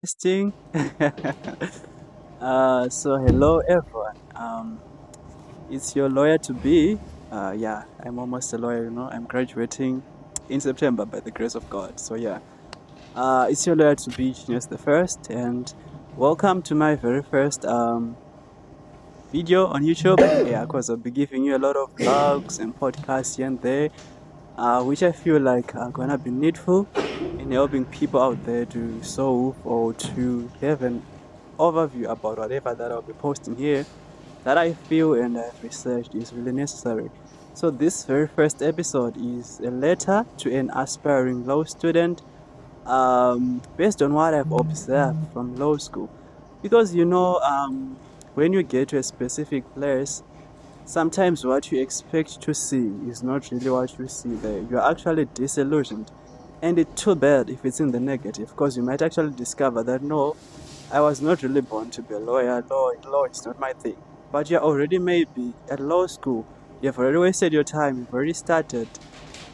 Testing. So hello everyone. It's your lawyer to be. Yeah, I'm almost a lawyer. I'm graduating in September by the grace of God. So yeah, it's your lawyer to be, Genius the First, and welcome to my very first video on YouTube. Yeah, because I'll be giving you a lot of vlogs and podcasts here and there, which I feel like are gonna be needful in helping people out there to solve or to have an overview about whatever that I'll be posting here that I feel and I've researched is really necessary. So this very first episode is a letter to an aspiring law student, based on what I've observed from law school. Because when you get to a specific place, sometimes what you expect to see is not really what you see there. You're actually disillusioned. And it's too bad if it's in the negative, because you might actually discover that no, I was not really born to be a lawyer. Law is not my thing. But you're already maybe at law school. You've already wasted your time. You've already started.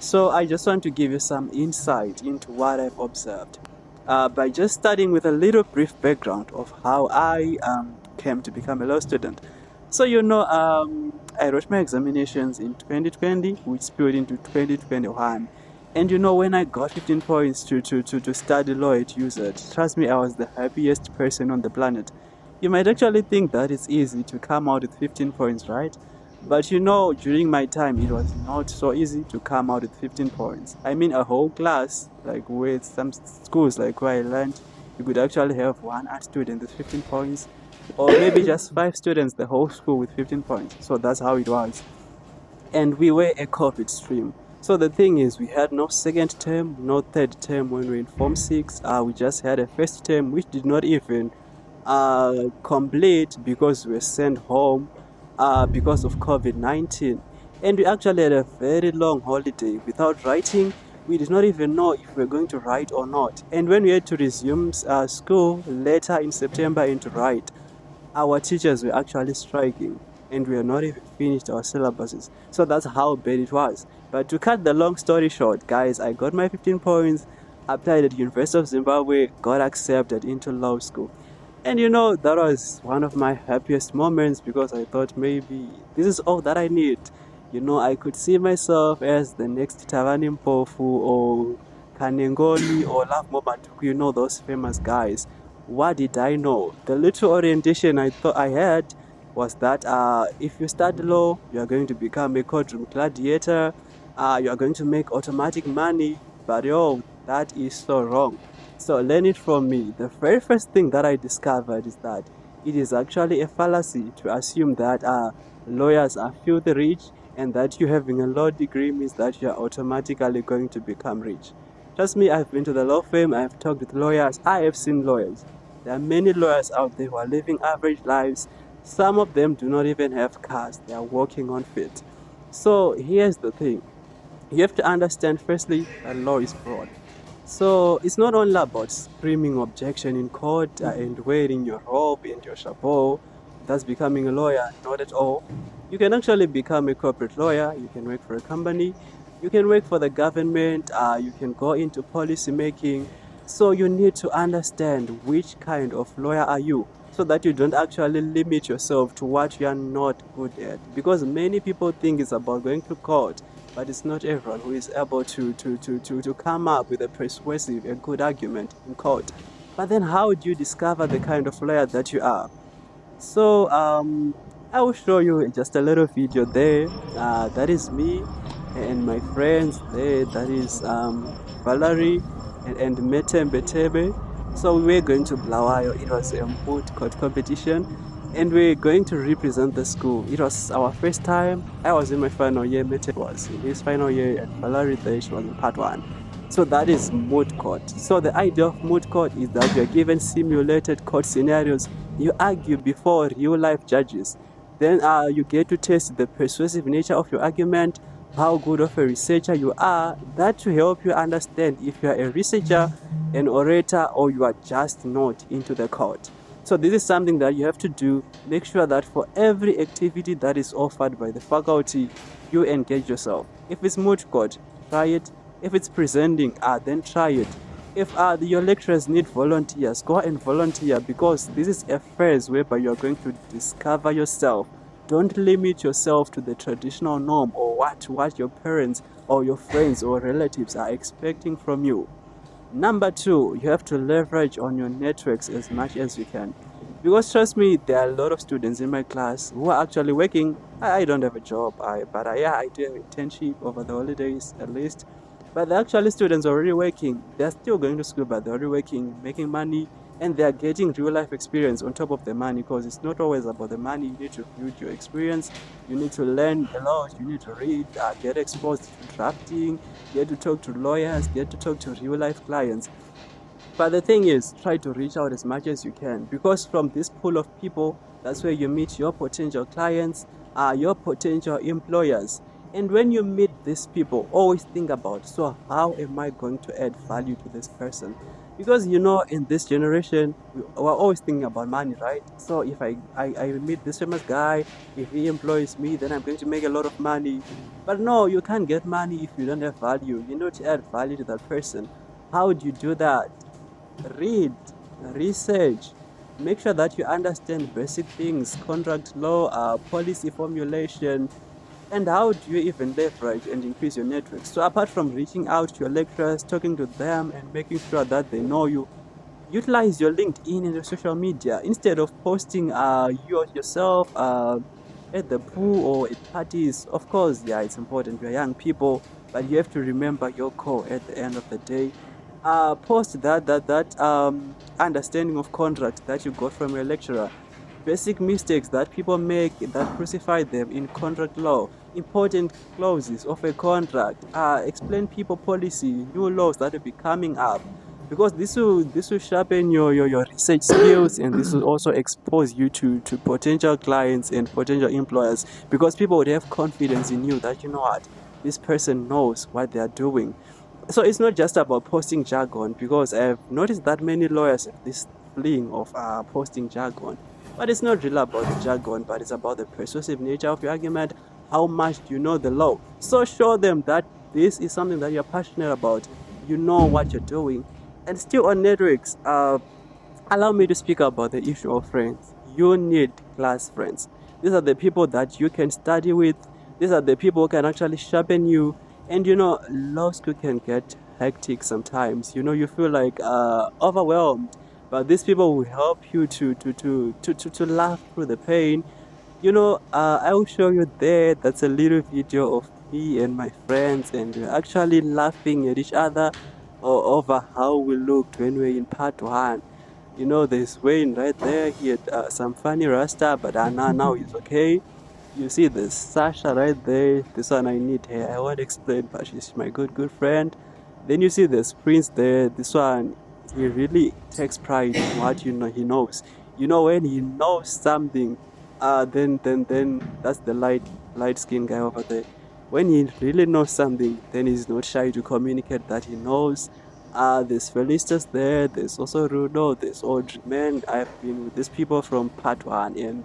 So I just want to give you some insight into what I've observed, by just starting with a little brief background of how I came to become a law student. So I wrote my examinations in 2020, which spilled into 2021. And when I got 15 points to study law at UZ, trust me, I was the happiest person on the planet. You might actually think that it's easy to come out with 15 points, right? But during my time, it was not so easy to come out with 15 points. I mean, a whole class, like with some schools, like where I learned, you could actually have one art student with 15 points, or maybe just five students, the whole school with 15 points. So that's how it was. And we were a COVID stream. So the thing is, we had no second term, no third term when we were in Form 6. We just had a first term, which did not even complete because we were sent home because of COVID-19. And we actually had a very long holiday without writing. We did not even know if we were going to write or not. And when we had to resume school later in September and to write, our teachers were actually striking and we had not even finished our syllabuses. So that's how bad it was. But to cut the long story short, guys, I got my 15 points, applied at University of Zimbabwe, got accepted into law school. And that was one of my happiest moments because I thought maybe this is all that I need. I could see myself as the next Tavani Mpofu or Kanengoli or Love Momaduku, those famous guys. What did I know? The little orientation I thought I had was that if you study law, you are going to become a courtroom gladiator, you are going to make automatic money, but that is so wrong. So learn it from me. The very first thing that I discovered is that it is actually a fallacy to assume that lawyers are filthy rich and that you having a law degree means that you are automatically going to become rich. Trust me, I've been to the law firm, I've talked with lawyers, I have seen lawyers. There are many lawyers out there who are living average lives. Some of them do not even have cars, they are walking on feet. So here's the thing. You have to understand firstly that law is broad. So it's not only about screaming objection in court and wearing your robe and your chapeau. That's becoming a lawyer, not at all. You can actually become a corporate lawyer. You can work for a company. You can work for the government. You can go into policy making. So you need to understand which kind of lawyer are you, so that you don't actually limit yourself to what you are not good at. Because many people think it's about going to court, but it's not everyone who is able to come up with a persuasive and good argument in court. But then how do you discover the kind of lawyer that you are? So I will show you just a little video there. That is me and my friends there. That is Valerie and Metembe Tebe. So we're going to Blawayo. It was a moot court competition, and we're going to represent the school. It was our first time. I was in my final year. Mete was in his final year, and Valerie there, she was in part one. So that is moot court. So the idea of moot court is that you're given simulated court scenarios. You argue before real life judges. Then you get to test the persuasive nature of your argument, how good of a researcher you are. That to help you understand if you are a researcher, an orator, or you are just not into the court. So this is something that you have to do. Make sure that for every activity that is offered by the faculty, you engage yourself. If it's moot court, try it. If it's presenting, then try it. If your lecturers need volunteers, go and volunteer, because this is a phase whereby you're going to discover yourself. Don't limit yourself to the traditional norm or what your parents or your friends or relatives are expecting from you. Number two, you have to leverage on your networks as much as you can. Because trust me, there are a lot of students in my class who are actually working. I don't have a job, yeah, I do have internship over the holidays at least. But they're actually students already working. They're still going to school, but they're already working, making money, and they're getting real life experience on top of the money, because it's not always about the money. You need to build your experience. You need to learn a lot. You need to read, get exposed to drafting, get to talk to lawyers, get to talk to real life clients. But the thing is, try to reach out as much as you can, because from this pool of people, that's where you meet your potential clients, your potential employers. And when you meet these people, always think about, so how am I going to add value to this person? Because in this generation, we're always thinking about money, right? So if I meet this famous guy, if he employs me, then I'm going to make a lot of money. But no, you can't get money if you don't have value. You need to add value to that person. How do you do that? Read, research, make sure that you understand basic things, contract law, policy formulation, and how do you even leverage and increase your network. So apart from reaching out to your lecturers, talking to them and making sure that they know you, utilize your LinkedIn and your social media instead of posting yourself at the pool or at parties. Of course, yeah, it's important. We're young people, but you have to remember your core at the end of the day. Post that understanding of contract that you got from your lecturer. Basic mistakes that people make that crucify them in contract law, important clauses of a contract, explain people policy, new laws that will be coming up, because this will sharpen your research skills, and this will also expose you to potential clients and potential employers, because people would have confidence in you that, what, this person knows what they are doing. So it's not just about posting jargon, because I've noticed that many lawyers have this fling of posting jargon. But it's not really about the jargon, but it's about the persuasive nature of your argument. How much do you know the law? So show them that this is something that you're passionate about. You know what you're doing. And still on networks, allow me to speak about the issue of friends. You need class friends. These are the people that you can study with. These are the people who can actually sharpen you. And law school can get hectic sometimes. You feel like overwhelmed. But these people will help you to laugh through the pain. I will show you there. That's a little video of me and my friends, and we're actually laughing at each other over how we looked when we were in part one. There's Wayne right there. He had some funny rasta, but now he's okay. You see this Sasha right there. This one I need her. I won't explain, but she's my good friend. Then you see this Prince there. This one, he really takes pride in what he knows. When he knows something, then that's the light skinned guy over there. When he really knows something, then he's not shy to communicate that he knows. There's Felicitas there. There's also Rudo. There's Audrey. Man, I've been with these people from part one, and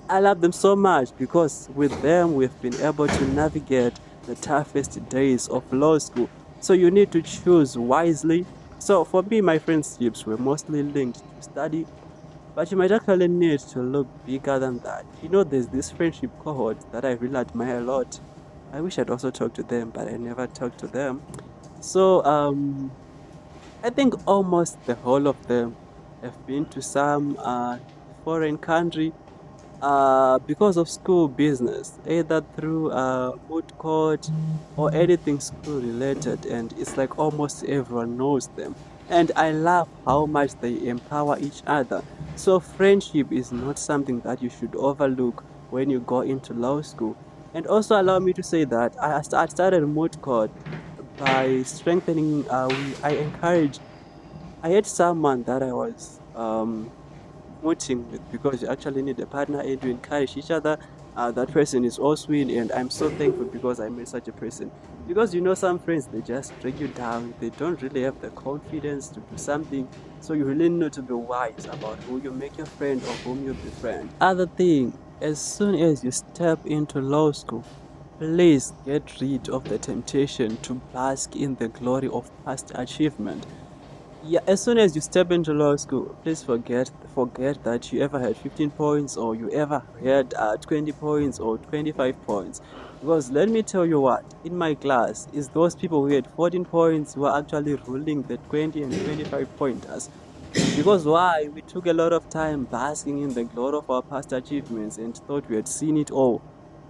I love them so much, because with them we've been able to navigate the toughest days of law school. So you need to choose wisely. So for me, my friendships were mostly linked to study, but you might actually need to look bigger than that. There's this friendship cohort that I really admire a lot. I wish I'd also talked to them, but I never talked to them. So I think almost the whole of them have been to some foreign country because of school business, either through moot court or anything school related, and it's like almost everyone knows them. And I love how much they empower each other. So friendship is not something that you should overlook when you go into law school. And also allow me to say that I started moot court by strengthening. I encouraged. I had someone that I was mooting with, because you actually need a partner and you encourage each other. That person is also in, and I'm so thankful because I met such a person. Because some friends, they just drag you down. They don't really have the confidence to do something. So you really need to be wise about who you make your friend or whom you befriend. Other thing, as soon as you step into law school, please get rid of the temptation to bask in the glory of past achievement. Yeah, as soon as you step into law school, please forget that you ever had 15 points or you ever had 20 points or 25 points. Because let me tell you what, in my class, is those people who had 14 points who are actually ruling the 20 and 25 pointers. Because why? We took a lot of time basking in the glory of our past achievements and thought we had seen it all.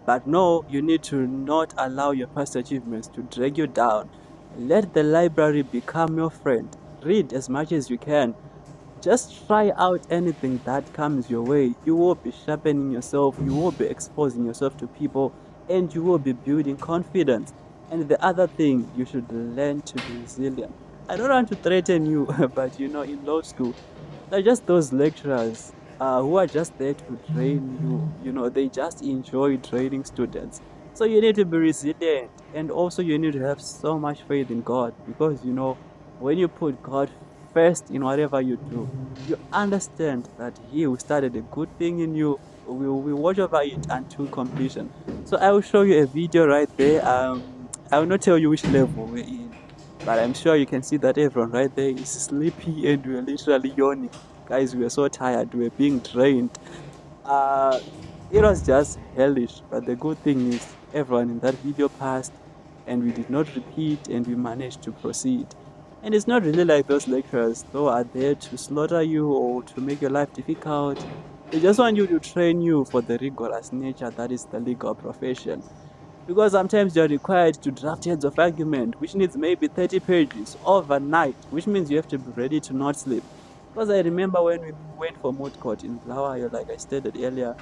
But no, you need to not allow your past achievements to drag you down. Let the library become your friend. Read as much as you can. Just try out anything that comes your way. You will be sharpening yourself, you will be exposing yourself to people, and you will be building confidence. And the other thing, you should learn to be resilient. I don't want to threaten you, but in law school, they're just those lecturers who are just there to drain you. They just enjoy draining students. So you need to be resilient, and also you need to have so much faith in God because when you put God first in whatever you do, you understand that He who started a good thing in you will watch over it until completion. So I will show you a video right there. I will not tell you which level we're in, but I'm sure you can see that everyone right there is sleepy and we're literally yawning. Guys, we were so tired, we were being drained. Uh, it was just hellish, but the good thing is everyone in that video passed and we did not repeat and we managed to proceed. And it's not really like those lecturers, though, are there to slaughter you or to make your life difficult. They just want you to train you for the rigorous nature that is the legal profession. Because sometimes you're required to draft heads of argument, which needs maybe 30 pages overnight, which means you have to be ready to not sleep. Because I remember when we went for moot court in Blawayo, like I stated earlier,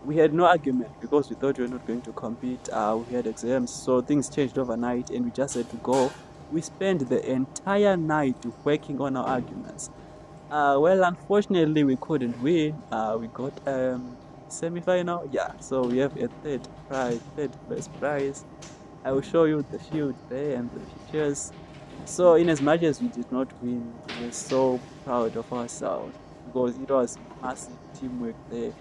we had no argument because we thought we were not going to compete. We had exams, so things changed overnight and we just had to go. We spent the entire night working on our arguments. Well, unfortunately, we couldn't win. We got semi-final. Yeah, so we have a third prize, third first prize. I will show you the shield there and the pictures. So, in as much as we did not win, we're so proud of ourselves because it was massive teamwork there.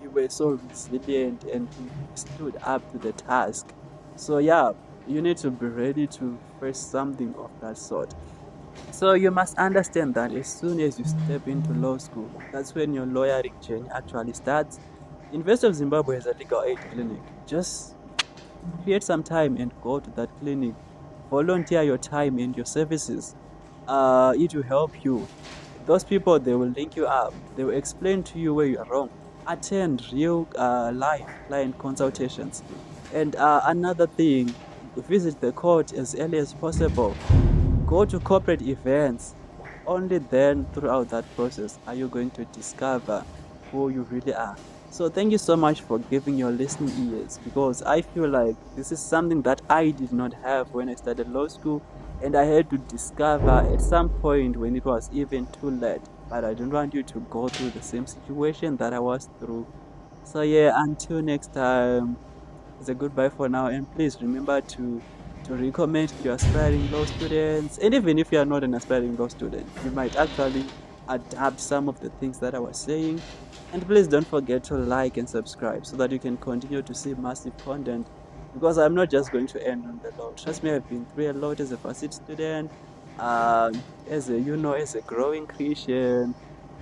We were so resilient and we stood up to the task. So, yeah, you need to be ready to face something of that sort. So you must understand that as soon as you step into law school, that's when your lawyering journey actually starts. University of Zimbabwe has a legal aid clinic. Just create some time and go to that clinic. Volunteer your time and your services. It will help you. Those people, they will link you up. They will explain to you where you are wrong. Attend real life client consultations. And another thing, visit the court as early as possible. Go to corporate events. Only then, throughout that process, are you going to discover who you really are. So, thank you so much for giving your listening ears because I feel like this is something that I did not have when I started law school, and I had to discover at some point when it was even too late. But I don't want you to go through the same situation that I was through. So, yeah, until next time, it's a goodbye for now. And please remember to recommend to your aspiring law students. And even if you are not an aspiring law student, you might actually adapt some of the things that I was saying. And please don't forget to like and subscribe so that you can continue to see massive content. Because I'm not just going to end on the law. Trust me, I've been through a lot as a varsity student, as a growing Christian,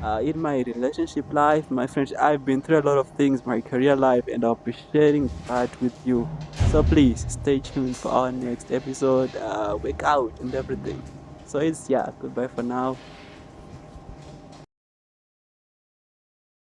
in my relationship life, my friends, I've been through a lot of things, my career life, and I'll be sharing that with you. So please stay tuned for our next episode, wake out and everything. So it's, yeah, goodbye for now.